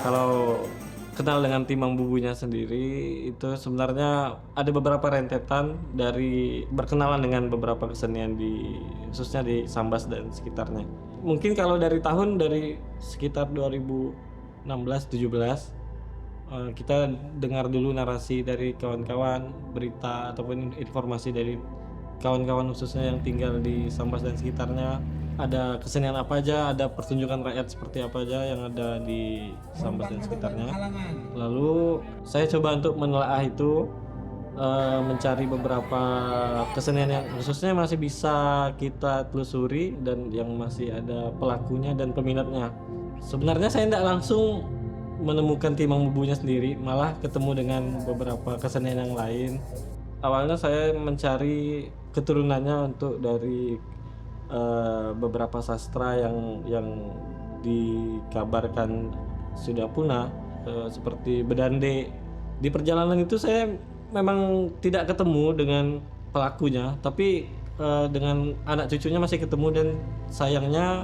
Kalau kenal dengan Timbang Bumbunya sendiri, itu sebenarnya ada beberapa rentetan dari berkenalan dengan beberapa kesenian khususnya di Sambas dan sekitarnya. Mungkin kalau dari sekitar 2016-17, kita dengar dulu narasi dari kawan-kawan, berita ataupun informasi dari kawan-kawan khususnya yang tinggal di Sambas dan sekitarnya. Ada kesenian apa aja, ada pertunjukan rakyat seperti apa aja yang ada di Sambas dan sekitarnya. Lalu saya coba untuk menelaah itu, mencari beberapa kesenian yang khususnya masih bisa kita telusuri dan yang masih ada pelakunya dan peminatnya. Sebenarnya saya tidak langsung menemukan Timbang Bumbunya sendiri, malah ketemu dengan beberapa kesenian yang lain. Awalnya saya mencari keturunannya untuk dari beberapa sastra yang dikabarkan sudah punah, seperti Bedande. Di perjalanan itu saya memang tidak ketemu dengan pelakunya, tapi dengan anak cucunya masih ketemu dan sayangnya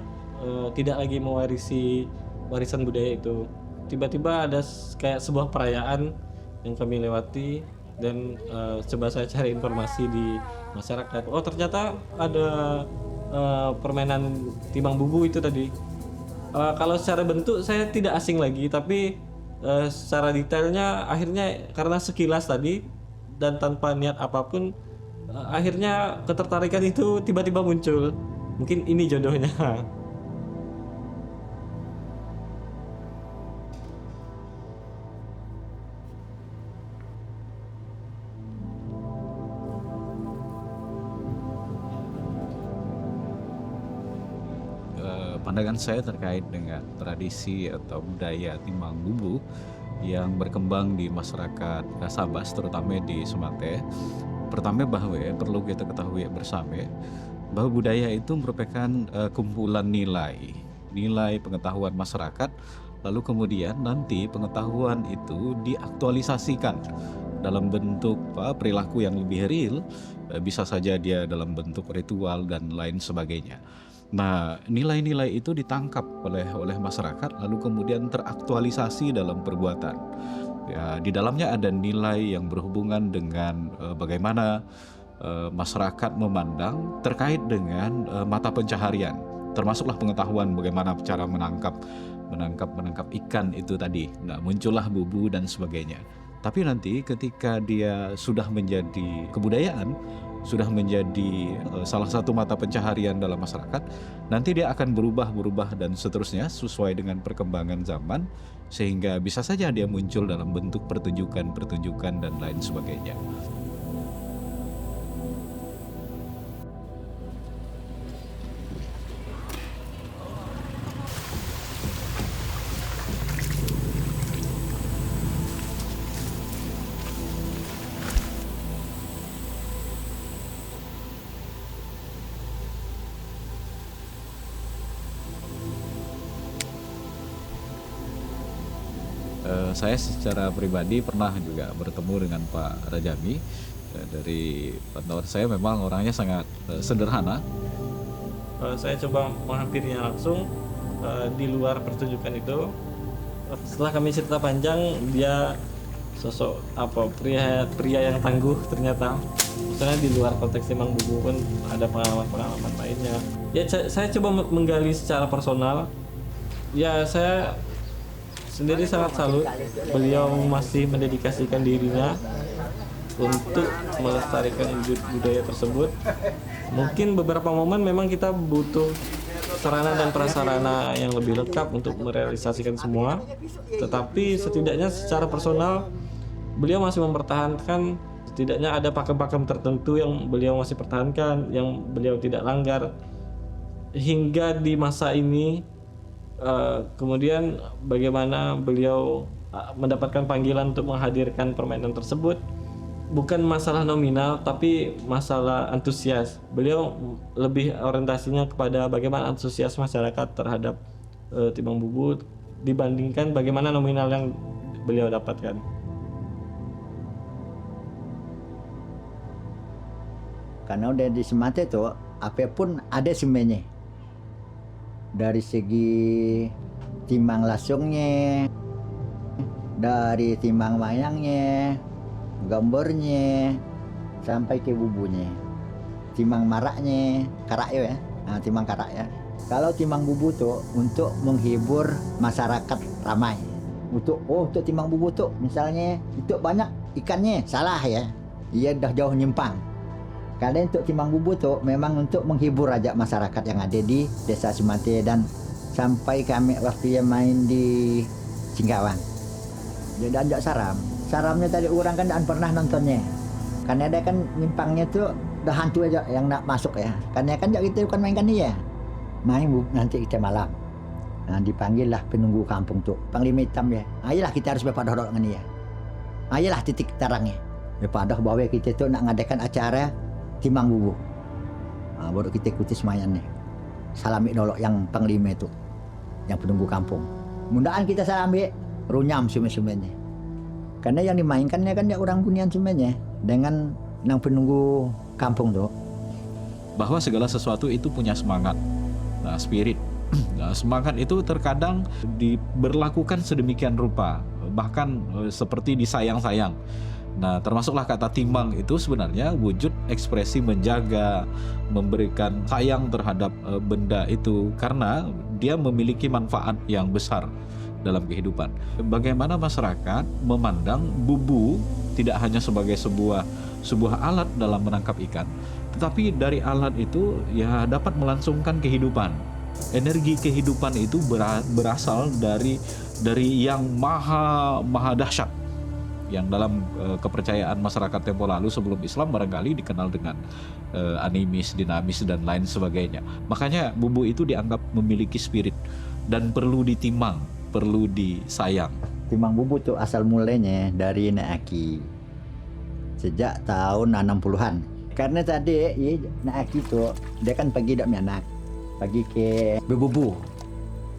tidak lagi mewarisi warisan budaya itu. Tiba-tiba ada kayak sebuah perayaan yang kami lewati dan coba saya cari informasi di masyarakat. Oh, ternyata ada permainan Timbang Bumbu itu tadi. Kalau secara bentuk saya tidak asing lagi, tapi secara detailnya akhirnya karena sekilas tadi dan tanpa niat apapun, akhirnya ketertarikan itu tiba-tiba muncul. Mungkin ini jodohnya. Pandangan saya terkait dengan tradisi atau budaya Timbang Bumbu yang berkembang di masyarakat Sambas, terutama di Sumatera. Pertama bahwa perlu kita ketahui bersama bahwa budaya itu merupakan kumpulan nilai pengetahuan masyarakat, lalu kemudian nanti pengetahuan itu diaktualisasikan dalam bentuk perilaku yang lebih real, bisa saja dia dalam bentuk ritual dan lain sebagainya. Nah, nilai-nilai itu ditangkap oleh masyarakat lalu kemudian teraktualisasi dalam perbuatan. Ya, di dalamnya ada nilai yang berhubungan dengan bagaimana masyarakat memandang terkait dengan mata pencaharian, termasuklah pengetahuan bagaimana cara menangkap ikan itu tadi. Nah, muncullah bubu dan sebagainya. Tapi nanti ketika dia sudah menjadi kebudayaan, sudah menjadi salah satu mata pencaharian dalam masyarakat, nanti dia akan berubah dan seterusnya sesuai dengan perkembangan zaman, sehingga bisa saja dia muncul dalam bentuk pertunjukan dan lain sebagainya. saya secara pribadi pernah juga bertemu dengan Pak Rajami. Dari pantauan saya memang orangnya sangat sederhana. Saya coba menghampirinya langsung di luar pertunjukan itu. Setelah kami cerita panjang, dia sosok pria yang tangguh ternyata. Misalnya di luar konteks Timang Bubu pun ada pengalaman lainnya. Ya saya coba menggali secara personal. Ya saya sendiri sangat salut beliau masih mendedikasikan dirinya untuk melestarikan budaya tersebut. Mungkin beberapa momen memang kita butuh sarana dan prasarana yang lebih lengkap untuk merealisasikan semua. Tetapi setidaknya secara personal beliau masih mempertahankan, setidaknya ada pakem-pakem tertentu yang beliau masih pertahankan, yang beliau tidak langgar hingga di masa ini. Kemudian bagaimana beliau mendapatkan panggilan untuk menghadirkan permainan tersebut, bukan masalah nominal tapi masalah antusias. Beliau lebih orientasinya kepada bagaimana antusias masyarakat terhadap Timang Bubu dibandingkan bagaimana nominal yang beliau dapatkan. Karena udah di Semate tuh apapun ada semuanya. Dari segi timang lasungnya, dari timang wayangnya, gambarnya, sampai ke bubunya. Timang maraknya, karak ya, timang karak ya. Kalau timang bubu tuh untuk menghibur masyarakat ramai. Untuk timang bubu tuh misalnya itu banyak ikannya, salah ya. Ia dah jauh nyimpang. Karena untuk timang bubu tuh memang untuk menghibur aja masyarakat yang ada di desa Semate, dan sampai kami waktu yang main di Singkawang. Dia ajak saram. Saramnya tadi orang kan dan pernah nontonnya. Karena dia kan nyimpangnya tuh udah hantu aja yang nak masuk ya. Karena kan kita bukan mainkan dia. Main Bu, nanti kita malam. Nah, dipanggil lah penunggu kampung tuh. Panglima hitam ya. Ayolah kita harus berpadah dengan dia. Ayolah titik tarangnya. Berpadah bahwa kita tuh nak ngadakan acara Timang Bubu. Baru kita ikuti semuanya. Salami nolok yang panglima itu, yang penunggu kampung. Mundaan kita salami, runyam semuanya. Karena yang dimainkannya kan ya orang Bunian semuanya dengan nang penunggu kampung tuh. Bahwa segala sesuatu itu punya semangat, spirit. Nah, semangat itu terkadang diberlakukan sedemikian rupa, bahkan seperti disayang-sayang. Nah, termasuklah kata timang itu sebenarnya wujud ekspresi menjaga, memberikan sayang terhadap benda itu karena dia memiliki manfaat yang besar dalam kehidupan. Bagaimana masyarakat memandang bubu tidak hanya sebagai sebuah alat dalam menangkap ikan, tetapi dari alat itu ya dapat melangsungkan kehidupan. Energi kehidupan itu berasal dari yang maha dahsyat, yang dalam kepercayaan masyarakat tempo lalu sebelum Islam barangkali dikenal dengan animis, dinamis, dan lain sebagainya. Makanya bubu itu dianggap memiliki spirit dan perlu ditimang, perlu disayang. Timang bubu tuh asal mulanya dari Nek Aki sejak tahun 60-an. Karena tadi Nek Aki tuh dia kan pergi dak anak, pergi ke berbubu.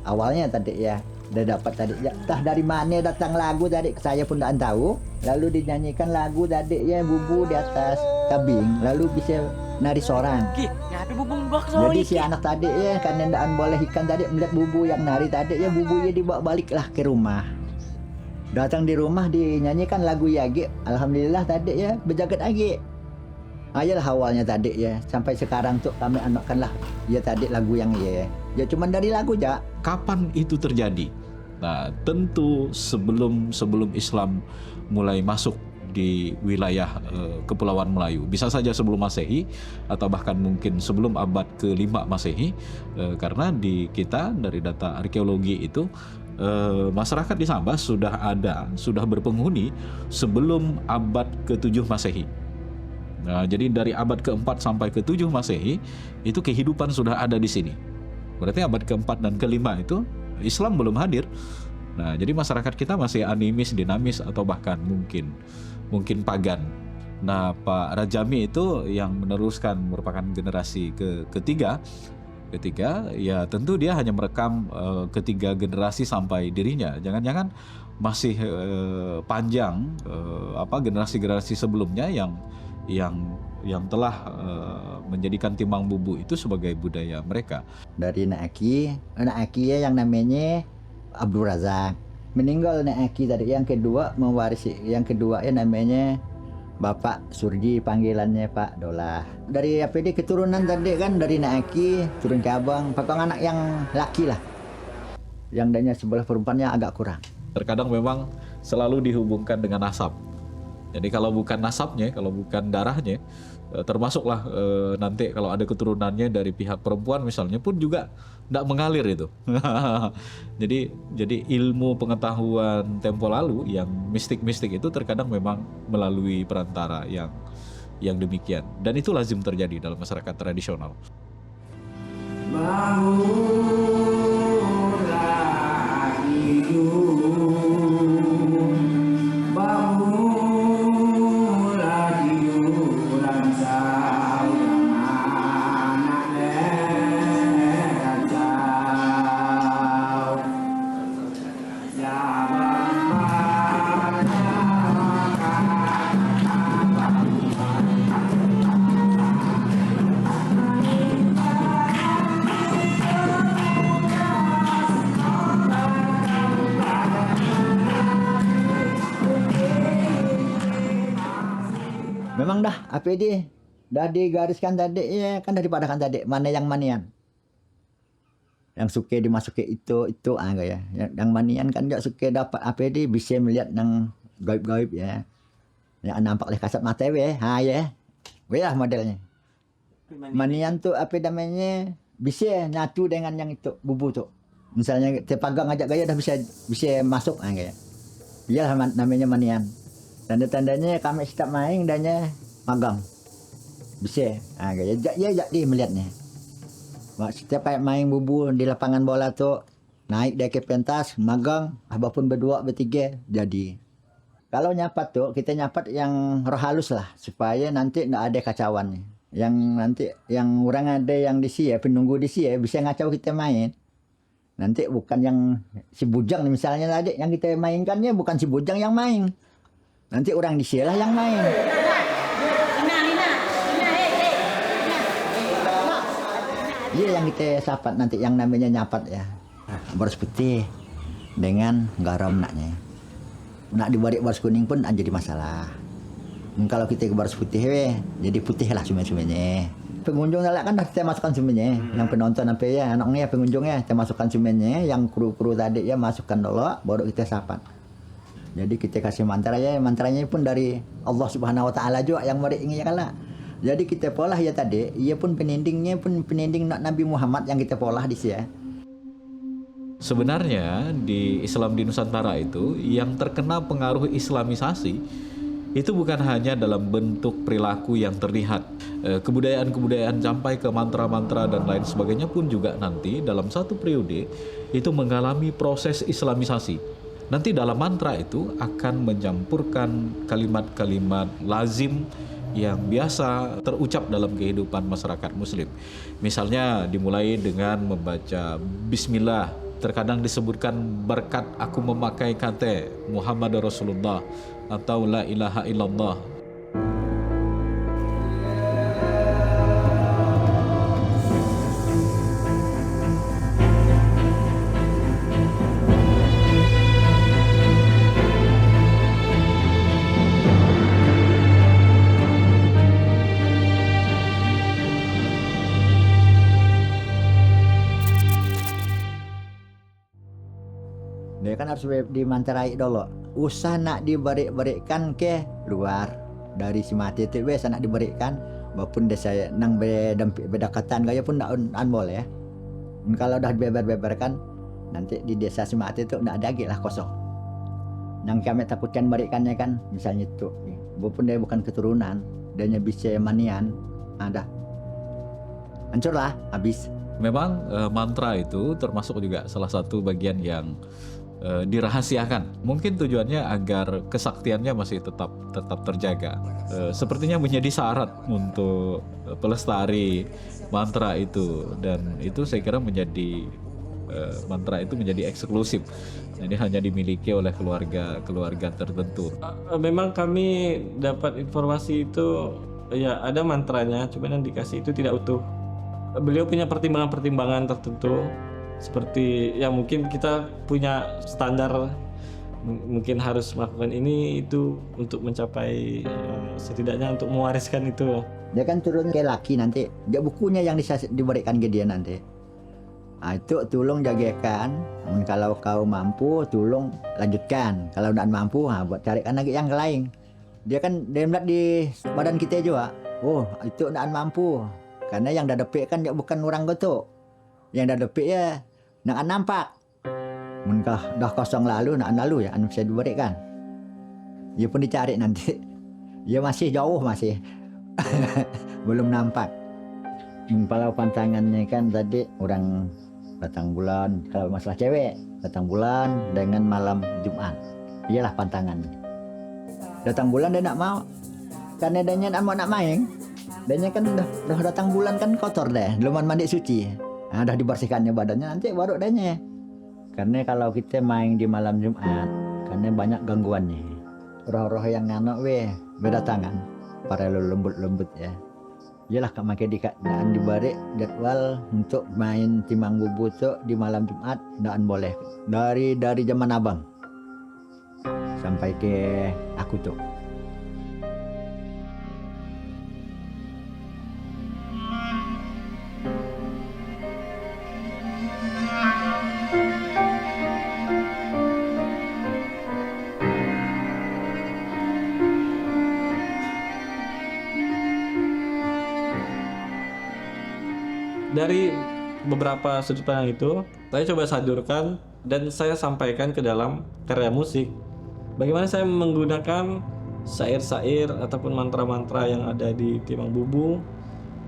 Awalnya tadi ya dia dapat tadi ya, entah dari mana datang lagu tadi saya pun tak tahu, lalu dinyanyikan lagu tadi ya bubu di atas kabing, lalu bisa nari seorang. Jadi si anak tadi ya karena tidak boleh ikan tadi melihat bubu yang nari tadi ya, bubu ya dibawa baliklah ke rumah. Datang di rumah dinyanyikan lagu Yagi, alhamdulillah tadi ya berjagat lagi. Ayolah awalnya tadi ya sampai sekarang tuh kami anakkanlah ya tadi lagu yang ya cuman dari lagu aja. Kapan itu terjadi? Nah, tentu sebelum Islam mulai masuk di wilayah Kepulauan Melayu. Bisa saja sebelum Masehi atau bahkan mungkin sebelum abad ke-5 Masehi, karena di kita dari data arkeologi itu masyarakat di Sambas sudah berpenghuni sebelum abad ke-7 Masehi. Nah, jadi dari abad ke-4 sampai ke-7 Masehi itu kehidupan sudah ada di sini. Berarti abad ke-4 dan ke-5 itu Islam belum hadir. Nah, jadi masyarakat kita masih animis, dinamis, atau bahkan mungkin pagan. Nah, Pak Rajami itu yang meneruskan, merupakan generasi ketiga. Ketiga, ya tentu dia hanya merekam ketiga generasi sampai dirinya. Jangan-jangan masih panjang generasi-generasi sebelumnya yang telah menjadikan timbang bubu itu sebagai budaya mereka. Dari Nak Aki ya yang namanya Abdul Razak. Meninggal Nak Aki tadi, yang kedua mewarisi, yang kedua ya namanya Bapak Surji, panggilannya Pak Dolah. Dari APD keturunan tadi kan, dari Nak Aki turun ke abang, pokoknya anak yang laki lah. Yang danya sebelah perempuannya agak kurang. Terkadang memang selalu dihubungkan dengan nasab. Jadi kalau bukan nasabnya, kalau bukan darahnya, termasuklah nanti kalau ada keturunannya dari pihak perempuan misalnya pun juga tidak mengalir itu. jadi ilmu pengetahuan tempo lalu yang mistik-mistik itu terkadang memang melalui perantara yang demikian. Dan itu lazim terjadi dalam masyarakat tradisional. Memang dah APD dah digariskan tadi ya kan, daripada kan tadi mana yang manian. Yang suka dimasuki itu ya. Yang manian kan enggak suka dapat APD, bisa melihat yang gaib-gaib ya. Yang nampak oleh kasat mata ya. Ha ya. Weh modelnya. Manian tuh apa namanya? Bisa nyatu dengan yang itu bubu tuh. Misalnya terpagang ngajak gaya dah bisa masuk kayak. Iyalah namanya manian. Tanda-tandanya kami setiap main danya magang. Bisa. Kayak ya jadi melihatnya. Setiap kayak main bubu di lapangan bola tuh naik dari ke pentas, magang, apapun berdua bertiga jadi. Kalau nyapat tuh kita nyapat yang roh halus lah supaya nanti enggak ada kacauan. Yang nanti yang orang ada yang di sini penunggu di sini bisa ngacau kita main. Nanti bukan yang si bujang misalnya tadi yang kita mainkannya bukan si bujang yang main. Nanti orang di sini lah yang main. Iya yang kita sapat nanti yang namanya nyapat ya. Baris putih dengan garam naknya. Nak dibalik baris kuning pun jadi masalah. Kalau kita ke baris putih jadi putih lah semuanya. Pengunjung kan dah kita masukkan semuanya. Yang penonton sampai ya anaknya pengunjungnya kita masukkan semuanya. Yang kru-kru tadi ya masukkan dulu baru kita sapat. Jadi kita kasih mantra ya, mantranya pun dari Allah Subhanahu Wa Taala juga yang mari ingin ya kala. Jadi kita polah ya tadi, ia pun penindingnya pun peninding Nabi Muhammad yang kita polah di sini ya. Sebenarnya di Islam di Nusantara itu yang terkena pengaruh Islamisasi itu bukan hanya dalam bentuk perilaku yang terlihat. Kebudayaan-kebudayaan sampai ke mantra-mantra dan lain sebagainya pun juga nanti dalam satu periode itu mengalami proses Islamisasi. Nanti dalam mantra itu akan mencampurkan kalimat-kalimat lazim yang biasa terucap dalam kehidupan masyarakat muslim. Misalnya dimulai dengan membaca bismillah. Terkadang disebutkan berkat aku memakai kata Muhammad Rasulullah atau la ilaha illallah. Dia kan harus dimantarai dulu. Usah nak diberi-berikan ke luar dari si mati itu biasa nak diberikan. Walaupun saya nang berdekatan gaya pun tak boleh ya. Kalau dah beber-beberkan nanti di desa si mati itu tak ada lagi lah kosong. Yang kami takutkan berikannya kan misalnya itu. Walaupun dia bukan keturunan, dia bisa manian, ada. Hancurlah habis. Memang mantra itu termasuk juga salah satu bagian yang dirahasiakan. Mungkin tujuannya agar kesaktiannya masih tetap terjaga. Sepertinya menjadi syarat untuk pelestari mantra itu, dan itu saya kira menjadi mantra itu menjadi eksklusif. Ini hanya dimiliki oleh keluarga tertentu. Memang kami dapat informasi itu ya ada mantranya, cuman yang dikasih itu tidak utuh. Beliau punya pertimbangan-pertimbangan tertentu, seperti ya mungkin kita punya standar, mungkin harus melakukan ini itu untuk mencapai setidaknya untuk mewariskan itu. Dia kan turun ke laki nanti, dia bukunya yang diberikan ke dia nanti. Nah, itu tolong jagakan. Kalau kau mampu, tolong lanjutkan. Kalau tidak mampu, buat carikan lagi yang lain. Dia kan dia melihat di badan kita juga. Oh, itu tidak mampu. Karena yang dah depik kan dia bukan orang gotok. Yang dah depik ya nak nampak. Munkah dah kosong lalu, nak lalu ya, anu bisa diberikan. Dia pun dicari nanti. Dia masih jauh masih. Belum nampak. Kalau pantangannya kan tadi orang datang bulan, kalau masalah cewek datang bulan dengan malam Jumat, iyalah pantangannya. Datang bulan dia nak mau, karena dia nak main, dia kan dah datang bulan kan kotor deh, belum mandi suci, dah dibersihkannya badannya nanti baru dia. Karena kalau kita main di malam Jumat, karena banyak gangguannya, roh-roh yang nganok berdatangan, para lembut-lembut ya. Iyalah kak makai dan dibalik jadwal untuk main timang bubu tu di malam Jumat dan boleh dari zaman abang sampai ke aku tu. Dari beberapa sudut pandang itu, saya coba sadurkan dan saya sampaikan ke dalam karya musik. Bagaimana saya menggunakan syair-syair ataupun mantra-mantra yang ada di Timang Bubu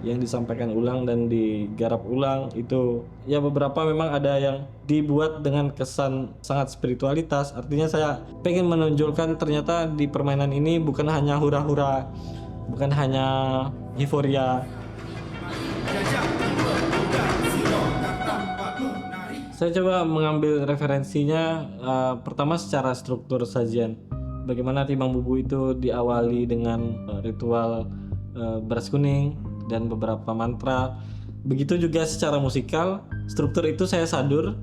yang disampaikan ulang dan digarap ulang itu. Ya beberapa memang ada yang dibuat dengan kesan sangat spiritualitas. Artinya saya pengen menonjolkan ternyata di permainan ini bukan hanya hura-hura, bukan hanya euforia. Saya coba mengambil referensinya pertama secara struktur sajian. Bagaimana Timang Bubu itu diawali dengan ritual beras kuning dan beberapa mantra. Begitu juga secara musikal, struktur itu saya sadur.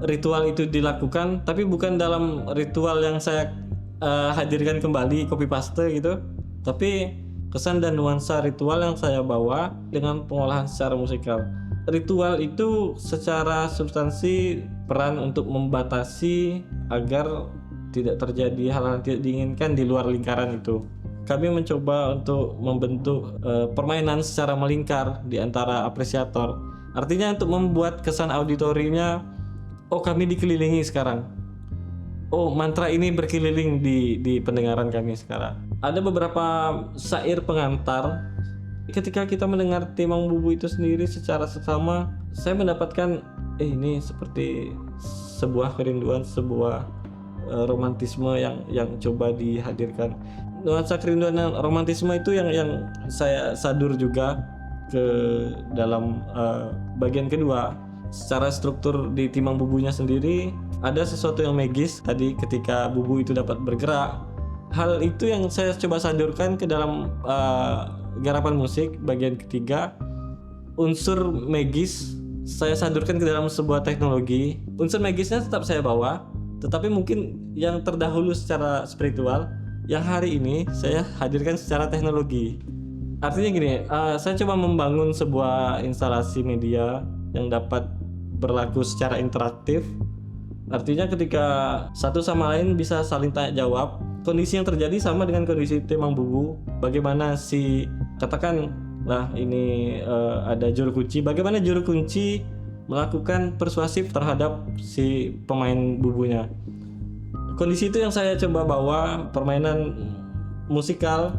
Ritual itu dilakukan, tapi bukan dalam ritual yang saya hadirkan kembali copy paste gitu. Tapi kesan dan nuansa ritual yang saya bawa dengan pengolahan secara musikal. Ritual itu secara substansi peran untuk membatasi agar tidak terjadi hal-hal tidak diinginkan di luar lingkaran itu. Kami mencoba untuk membentuk permainan secara melingkar di antara apresiator. Artinya untuk membuat kesan auditorinya, oh kami dikelilingi sekarang. Oh mantra ini berkeliling di pendengaran kami sekarang. Ada beberapa syair pengantar. Ketika kita mendengar Timang Bubu itu sendiri secara seksama, saya mendapatkan ini seperti sebuah kerinduan, sebuah romantisme yang coba dihadirkan. Nuansa kerinduan dan romantisme itu yang saya sadur juga ke dalam bagian kedua. Secara struktur di Timang Bubunya sendiri ada sesuatu yang magis tadi ketika bubu itu dapat bergerak. Hal itu yang saya coba sadurkan ke dalam garapan musik bagian ketiga. Unsur magis saya sadurkan ke dalam sebuah teknologi. Unsur magisnya tetap saya bawa, tetapi mungkin yang terdahulu secara spiritual, yang hari ini saya hadirkan secara teknologi. Artinya gini, saya coba membangun sebuah instalasi media yang dapat berlaku secara interaktif. Artinya ketika satu sama lain bisa saling tanya jawab, kondisi yang terjadi sama dengan kondisi Timang Bubu. Bagaimana si katakanlah ini ada juru kunci, bagaimana juru kunci melakukan persuasif terhadap si pemain bubunya. Kondisi itu yang saya coba bawa, permainan musikal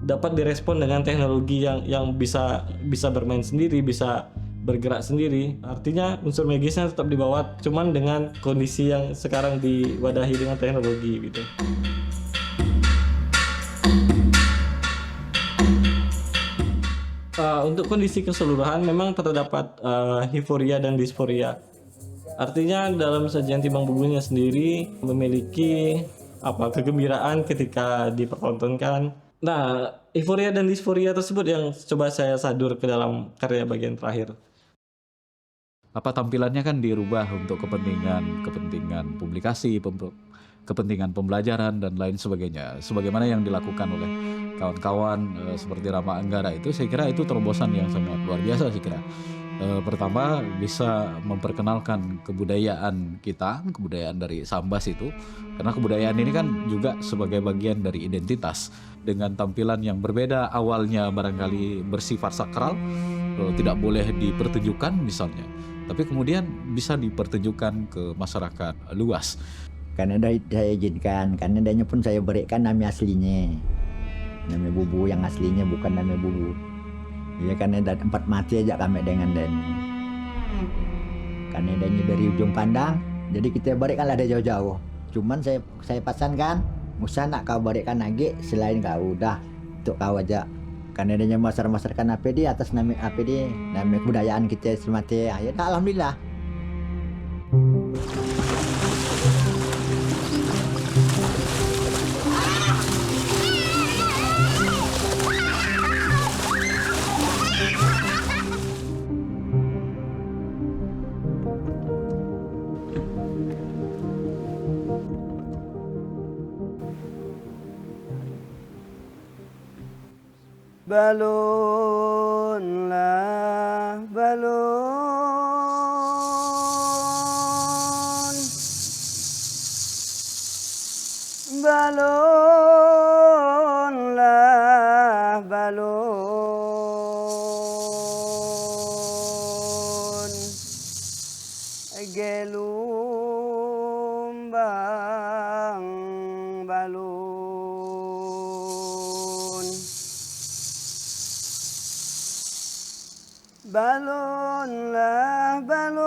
dapat direspon dengan teknologi yang bisa bermain sendiri, bisa bergerak sendiri. Artinya unsur magisnya tetap dibawa, cuman dengan kondisi yang sekarang diwadahi dengan teknologi gitu. Untuk kondisi keseluruhan memang terdapat euforia dan disforia. Artinya dalam sajian timbang bubunya sendiri memiliki kegembiraan ketika dipertontonkan. Nah, euforia dan disforia tersebut yang coba saya sadur ke dalam karya bagian terakhir. Apa tampilannya kan dirubah untuk kepentingan publikasi, kepentingan pembelajaran dan lain sebagainya. Sebagaimana yang dilakukan oleh kawan-kawan seperti Rama Anggara itu, saya kira itu terobosan yang sangat luar biasa saya kira. Pertama bisa memperkenalkan kebudayaan kita, kebudayaan dari Sambas itu, karena kebudayaan ini kan juga sebagai bagian dari identitas dengan tampilan yang berbeda. Awalnya barangkali bersifat sakral, tidak boleh dipertunjukkan misalnya, tapi kemudian bisa dipertunjukkan ke masyarakat luas. Karena saya izinkan, karena adanya pun saya berikan nama aslinya, nama bubu yang aslinya bukan nama bubu. Ya karena ada 4 mati aja kami dengan dan karena adanya dari ujung pandang, jadi kita berikanlah dari jauh-jauh. Cuman saya pesankan, usah nak kau berikan lagi selain kau udah untuk kau aja. Karena adanya masyarakat APD atas nama APD, nama kebudayaan kita semati. Ya alhamdulillah. Balonlah balon, balonlah balon, gelombang balon. Balonlah balon,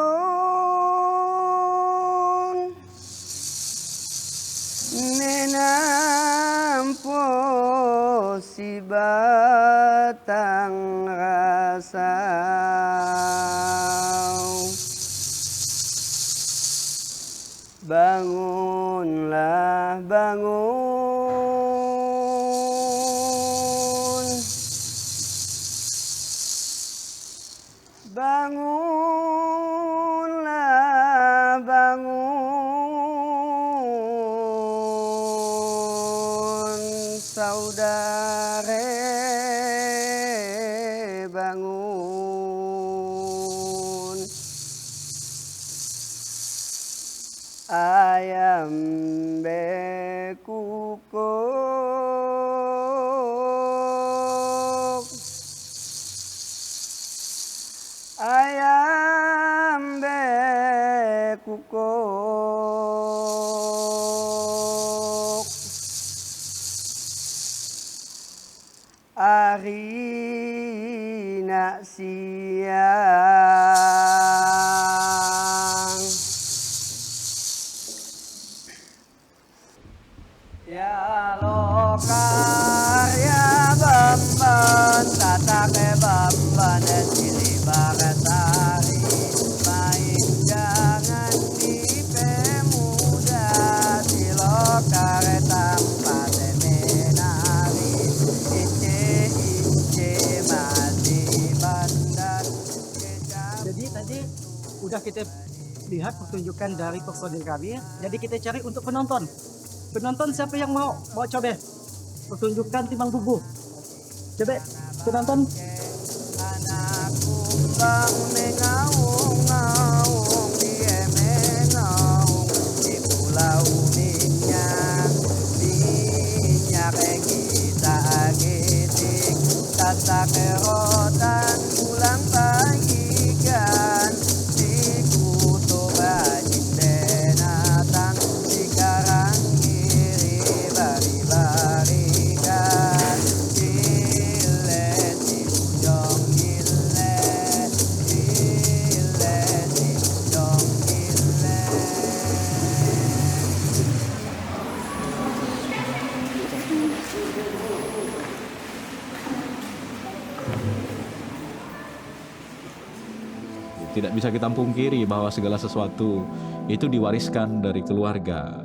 menampu si batang rasau. Bangunlah bangun, bangunlah bangun, saudara bangun. Ayam bekukuk, ayam bekukuk, hari nak siang. Ya lokar ya bamban, tatake bamban sili baratari, main jangan dipemuda, si lokar tanpa menari, ice masih bandar. Jadi tadi udah kita lihat pertunjukan dari personil kami, jadi kita cari untuk penonton. Penonton siapa yang mau coba pertunjukan timbang bubu? Coba penonton. Anak kumbang mengaung-ngaung, dia mengaung di pulau minyak kita agitik, kata kerotan pulang pagi kan, di kutub bajin denatang, di karang bari-barikan, gile di ujung gile, tidak bisa kita pungkiri bahwa segala sesuatu itu diwariskan dari keluarga.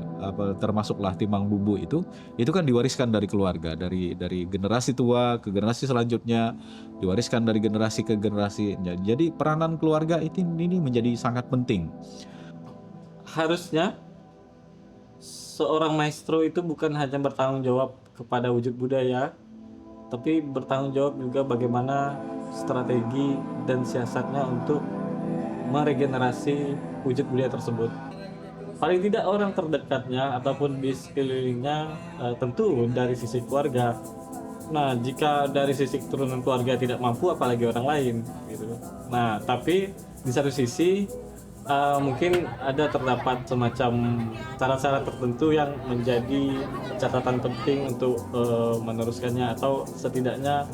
Termasuklah timbang bubu itu kan diwariskan dari keluarga, dari generasi tua ke generasi selanjutnya, diwariskan dari generasi ke generasi. Jadi peranan keluarga ini menjadi sangat penting. Harusnya seorang maestro itu bukan hanya bertanggung jawab kepada wujud budaya, tapi bertanggung jawab juga bagaimana strategi dan siasatnya untuk meregenerasi wujud budaya tersebut. Paling tidak orang terdekatnya ataupun di sekelilingnya, tentu dari sisi keluarga. Nah, jika dari sisi keturunan keluarga tidak mampu, apalagi orang lain gitu. Nah, tapi di satu sisi mungkin terdapat semacam cara-cara tertentu yang menjadi catatan penting untuk meneruskannya, atau setidaknya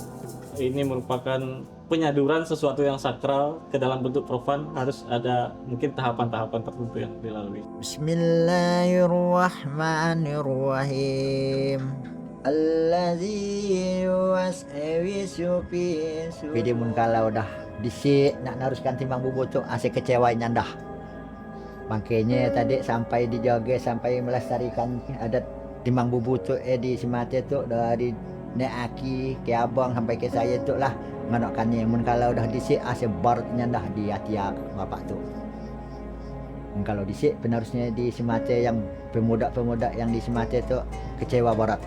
ini merupakan penyaduran sesuatu yang sakral ke dalam bentuk profan. Harus ada mungkin tahapan-tahapan tertentu yang dilalui. Bismillahirrahmanirrahim. Allazi yuwaswisu fi sudur. Jadi mun kalau udah disik nak naruskan timbang bubu tu asik kecewa nyandah. Makanya tadi sampai dijaga, sampai melestarikan adat timbang bubu tu di Semate tu dari nek aki ke abang sampai ke saya tu lah nganokannya. Mun kalau udah disik asik barat nyandah di hati bapak tu. Kalau disik penarusnya di Semate, yang pemuda-pemuda yang di Semate tu kecewa barat.